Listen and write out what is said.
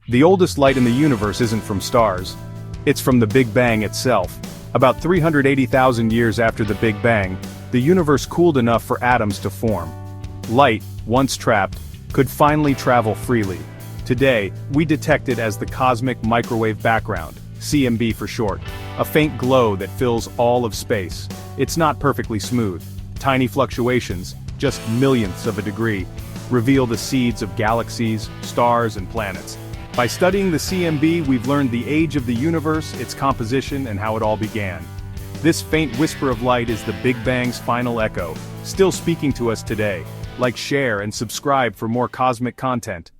The oldest light in the universe isn't from stars. It's from the Big Bang itself. About 380,000 years after the Big Bang, the universe cooled enough for atoms to form. Light, once trapped, could finally travel freely. Today, we detect it as the cosmic microwave background, CMB for short, a faint glow that fills all of space. It's not perfectly smooth. Tiny fluctuations, just millionths of a degree, reveal the seeds of galaxies, stars, and planets. By studying the CMB, we've learned the age of the universe, its composition, and how it all began. This faint whisper of light is the Big Bang's final echo, still speaking to us today. Like, share, and subscribe for more cosmic content.